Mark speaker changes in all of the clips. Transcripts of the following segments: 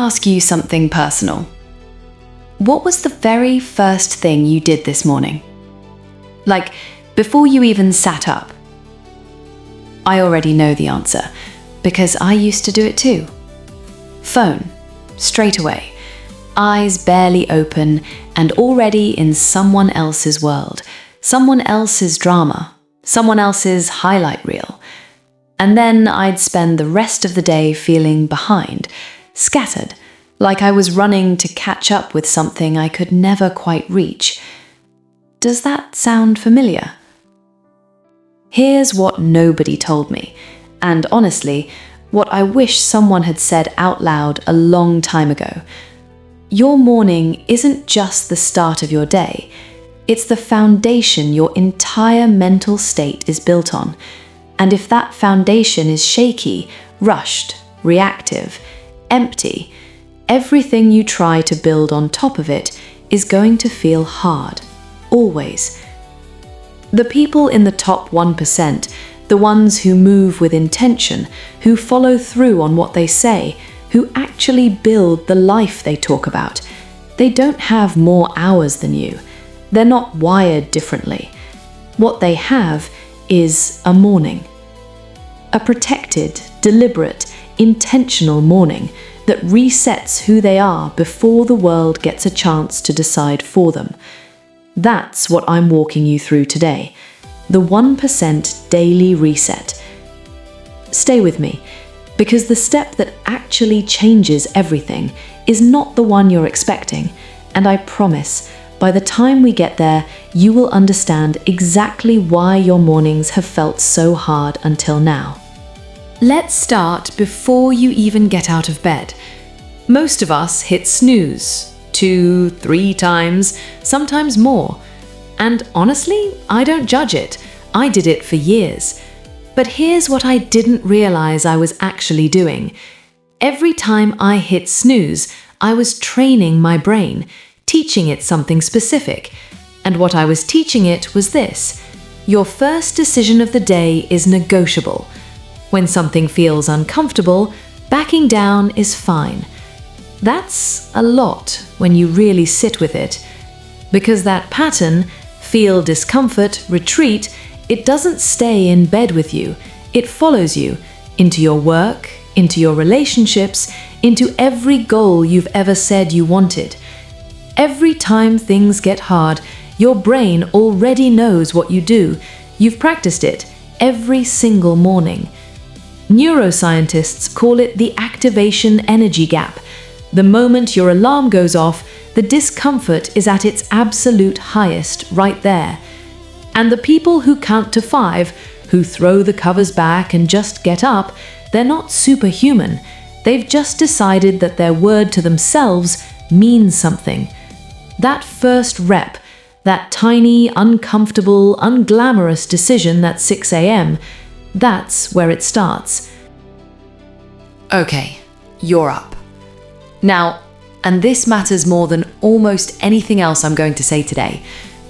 Speaker 1: ask you something personal. What was the very first thing you did this morning? Like, before you even sat up? I already know the answer, because I used to do it too. Phone, straight away. Eyes barely open and already in someone else's world, someone else's drama, someone else's highlight reel. And then I'd spend the rest of the day feeling behind, scattered, like I was running to catch up with something I could never quite reach. Does that sound familiar? Here's what nobody told me, and honestly, what I wish someone had said out loud a long time ago. Your morning isn't just the start of your day, it's the foundation your entire mental state is built on. And if that foundation is shaky, rushed, reactive, empty, everything you try to build on top of it is going to feel hard, always. The people in the top 1%, the ones who move with intention, who follow through on what they say, who actually build the life they talk about, they don't have more hours than you. They're not wired differently. What they have is a morning. A protected, deliberate, intentional morning that resets who they are before the world gets a chance to decide for them. That's what I'm walking you through today. The 1% daily reset. Stay with me, because the step that actually changes everything is not the one you're expecting, and I promise, by the time we get there, you will understand exactly why your mornings have felt so hard until now. Let's start before you even get out of bed. Most of us hit snooze 2, 3 times, sometimes more. And honestly, I don't judge it. I did it for years. But here's what I didn't realize I was actually doing. Every time I hit snooze, I was training my brain, teaching it something specific. And what I was teaching it was this: your first decision of the day is negotiable. When something feels uncomfortable, backing down is fine. That's a lot when you really sit with it. Because that pattern, feel discomfort, retreat, it doesn't stay in bed with you. It follows you into your work, into your relationships, into every goal you've ever said you wanted. Every time things get hard, your brain already knows what you do. You've practiced it every single morning. Neuroscientists call it the activation energy gap. The moment your alarm goes off, the discomfort is at its absolute highest right there. And the people who count to 5, who throw the covers back and just get up, they're not superhuman. They've just decided that their word to themselves means something. That first rep, that tiny, uncomfortable, unglamorous decision at 6 a.m., that's where it starts. Okay, you're up. Now, and this matters more than almost anything else I'm going to say today,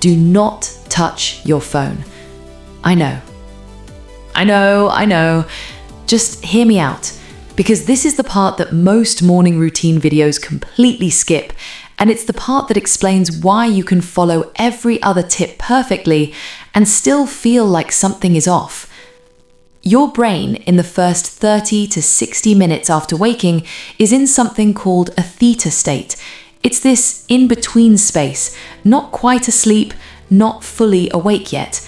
Speaker 1: do not touch your phone. I know. Just hear me out, because this is the part that most morning routine videos completely skip, and it's the part that explains why you can follow every other tip perfectly and still feel like something is off. Your brain, in the first 30 to 60 minutes after waking, is in something called a theta state. It's this in-between space, not quite asleep, not fully awake yet.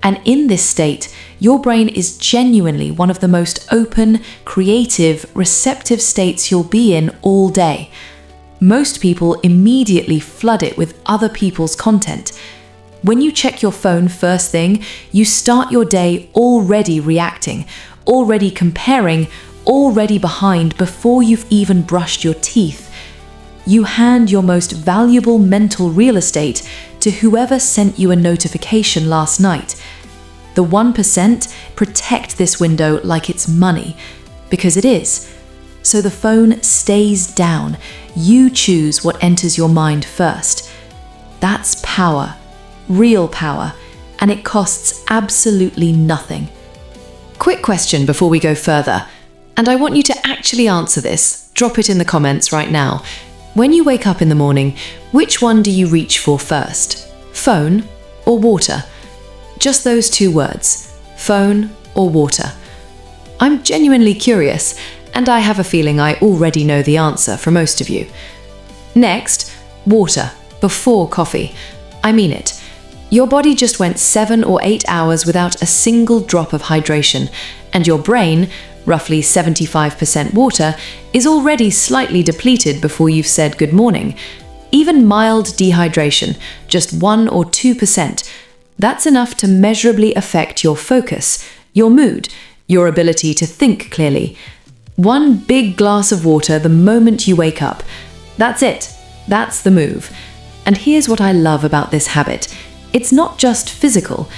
Speaker 1: And in this state, your brain is genuinely one of the most open, creative, receptive states you'll be in all day. Most people immediately flood it with other people's content. When you check your phone first thing, you start your day already reacting, already comparing, already behind before you've even brushed your teeth. You hand your most valuable mental real estate to whoever sent you a notification last night. The 1% protect this window like it's money, because it is. So the phone stays down. You choose what enters your mind first. That's power. Real power, and it costs absolutely nothing. Quick question before we go further. And I want you to actually answer this. Drop it in the comments right now. When you wake up in the morning, which one do you reach for first? Phone or water? Just those two words, phone or water. I'm genuinely curious, and I have a feeling I already know the answer for most of you. Next, water, before coffee. I mean it. Your body just went 7 or 8 hours without a single drop of hydration, and your brain, roughly 75% water, is already slightly depleted before you've said good morning. Even mild dehydration, just 1 or 2%, that's enough to measurably affect your focus, your mood, your ability to think clearly. One big glass of water the moment you wake up. That's it. That's the move. And here's what I love about this habit. It's not just physical.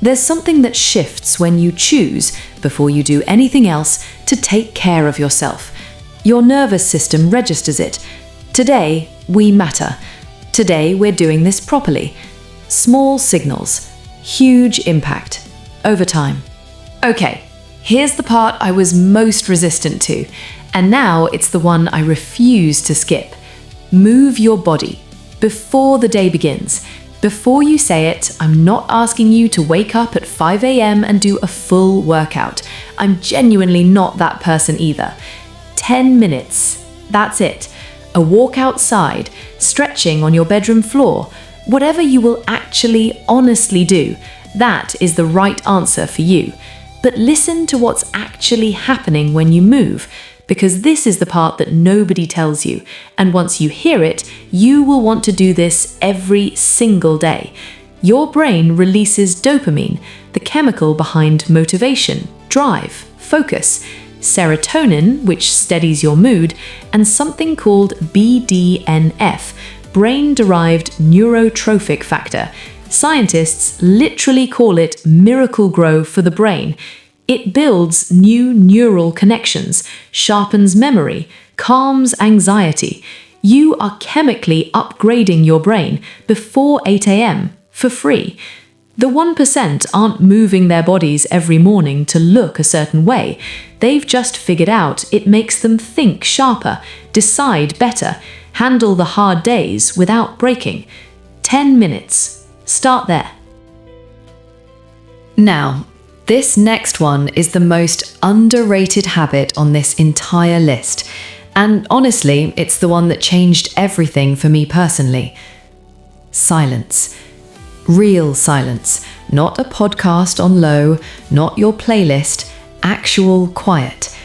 Speaker 1: There's something that shifts when you choose, before you do anything else, to take care of yourself. Your nervous system registers it. Today, we matter. Today, we're doing this properly. Small signals, huge impact, over time. Okay, here's the part I was most resistant to, and now it's the one I refuse to skip. Move your body before the day begins. Before you say it, I'm not asking you to wake up at 5 a.m. and do a full workout. I'm genuinely not that person either. 10 minutes, that's it. A walk outside, stretching on your bedroom floor, whatever you will actually honestly do, that is the right answer for you. But listen to what's actually happening when you move, because this is the part that nobody tells you, and once you hear it, you will want to do this every single day. Your brain releases dopamine, the chemical behind motivation, drive, focus, serotonin, which steadies your mood, and something called BDNF, brain-derived neurotrophic factor. Scientists literally call it miracle grow for the brain. It builds new neural connections, sharpens memory, calms anxiety. You are chemically upgrading your brain before 8 a.m. for free. The 1% aren't moving their bodies every morning to look a certain way. They've just figured out it makes them think sharper, decide better, handle the hard days without breaking. 10 minutes. Start there. Now, this next one is the most underrated habit on this entire list. And honestly, it's the one that changed everything for me personally. Silence. Real silence. Not a podcast on low, not your playlist, actual quiet.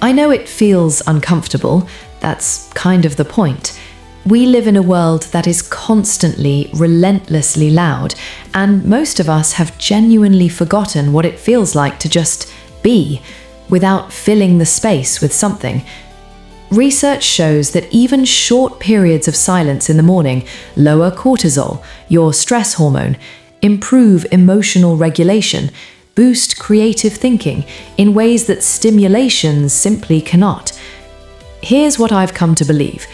Speaker 1: I know it feels uncomfortable. That's kind of the point. We live in a world that is constantly, relentlessly loud, and most of us have genuinely forgotten what it feels like to just be, without filling the space with something. Research shows that even short periods of silence in the morning lower cortisol, your stress hormone, improve emotional regulation, boost creative thinking in ways that stimulation simply cannot. Here's what I've come to believe.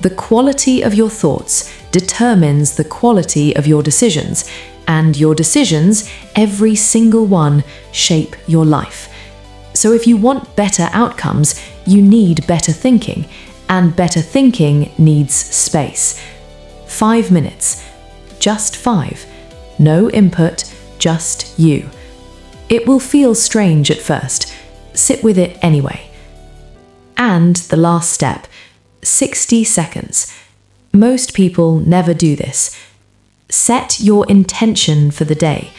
Speaker 1: The quality of your thoughts determines the quality of your decisions, and your decisions, every single one, shape your life. So if you want better outcomes, you need better thinking, and better thinking needs space. 5 minutes. Just 5. No input, just you. It will feel strange at first. Sit with it anyway. And the last step. 60 seconds. Most people never do this. Set your intention for the day.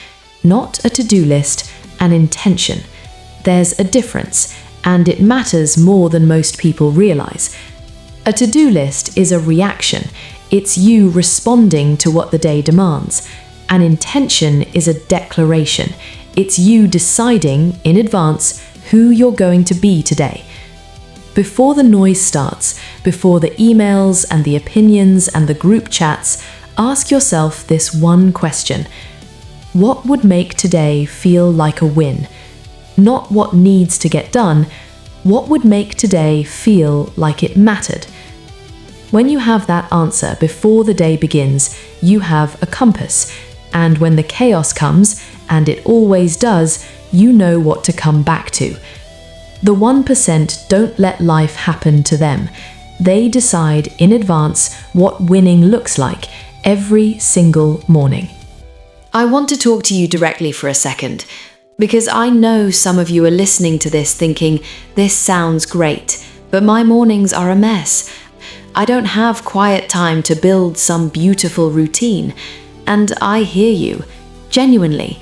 Speaker 1: Not a to-do list, an intention. There's a difference, and it matters more than most people realize. A to-do list is a reaction. It's you responding to what the day demands. An intention is a declaration. It's you deciding in advance who you're going to be today. Before the noise starts, before the emails and the opinions and the group chats, ask yourself this one question. What would make today feel like a win? Not what needs to get done, what would make today feel like it mattered? When you have that answer before the day begins, you have a compass, and when the chaos comes, and it always does, you know what to come back to. The 1% don't let life happen to them. They decide in advance what winning looks like every single morning. I want to talk to you directly for a second, because I know some of you are listening to this thinking, this sounds great, but my mornings are a mess. I don't have quiet time to build some beautiful routine. And I hear you, genuinely.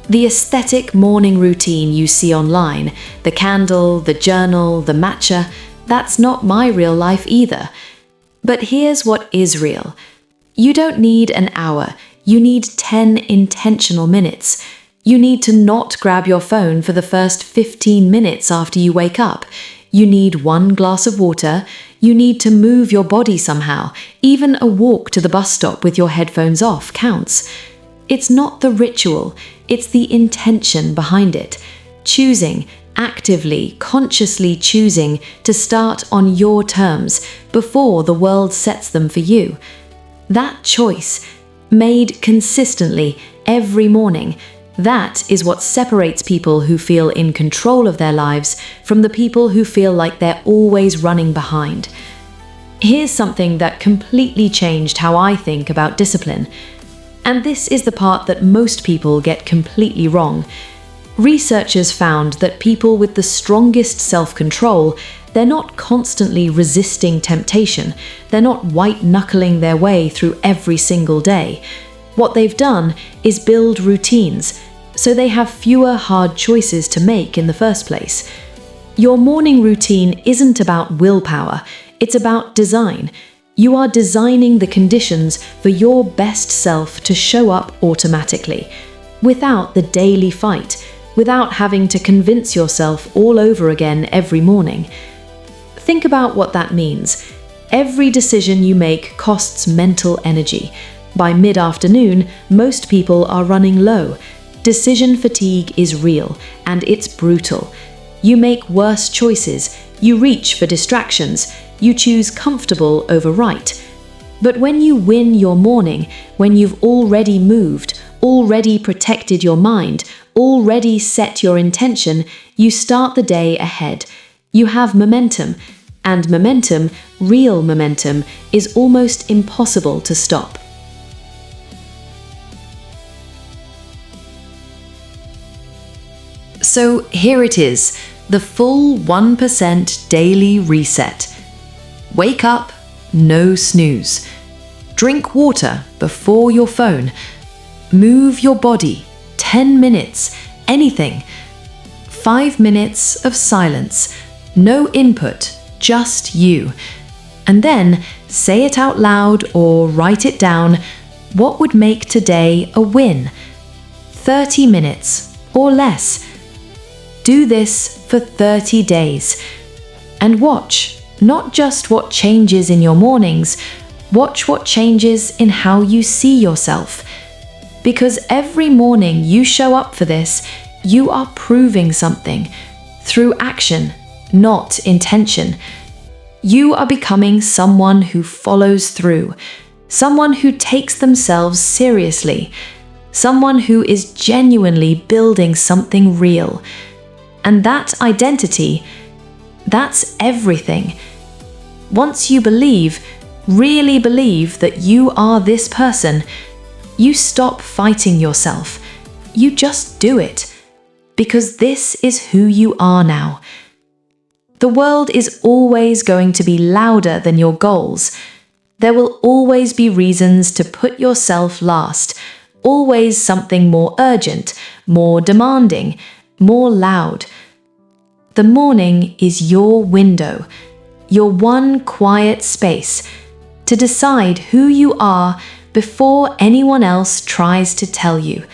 Speaker 1: The aesthetic morning routine you see online, the candle, the journal, the matcha, that's not my real life either. But here's what is real. You don't need an hour, you need 10 intentional minutes. You need to not grab your phone for the first 15 minutes after you wake up. You need 1 glass of water. You need to move your body somehow. Even a walk to the bus stop with your headphones off counts. It's not the ritual, it's the intention behind it. Choosing, actively, consciously choosing to start on your terms before the world sets them for you. That choice, made consistently every morning, that is what separates people who feel in control of their lives from the people who feel like they're always running behind. Here's something that completely changed how I think about discipline. And this is the part that most people get completely wrong. Researchers found that people with the strongest self-control, they're not constantly resisting temptation. They're not white-knuckling their way through every single day. What they've done is build routines, so they have fewer hard choices to make in the first place. Your morning routine isn't about willpower, it's about design. You are designing the conditions for your best self to show up automatically, without the daily fight, without having to convince yourself all over again every morning. Think about what that means. Every decision you make costs mental energy. By mid-afternoon, most people are running low. Decision fatigue is real, and it's brutal. You make worse choices, you reach for distractions, you choose comfortable over right. But when you win your morning, when you've already moved, already protected your mind, already set your intention, you start the day ahead. You have momentum, and momentum, real momentum, is almost impossible to stop. So here it is, the full 1% daily reset. Wake up, no snooze. Drink water before your phone. Move your body, 10 minutes, anything. 5 minutes of silence, no input, just you. And then say it out loud or write it down. What would make today a win? 30 minutes or less. Do this for 30 days. And watch, not just what changes in your mornings, watch what changes in how you see yourself. Because every morning you show up for this, you are proving something through action, not intention. You are becoming someone who follows through, someone who takes themselves seriously, someone who is genuinely building something real. And that identity, that's everything. Once you believe, really believe that you are this person, you stop fighting yourself. You just do it. Because this is who you are now. The world is always going to be louder than your goals. There will always be reasons to put yourself last, always something more urgent, more demanding, more loud. The morning is your window, your one quiet space to decide who you are before anyone else tries to tell you.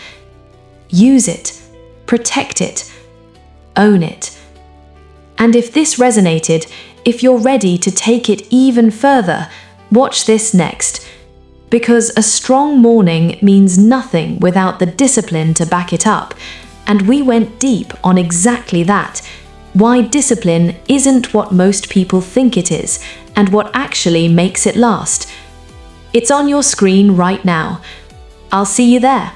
Speaker 1: Use it, protect it, own it. And if this resonated, if you're ready to take it even further, watch this next. Because a strong morning means nothing without the discipline to back it up. And we went deep on exactly that. Why discipline isn't what most people think it is, and what actually makes it last. It's on your screen right now. I'll see you there.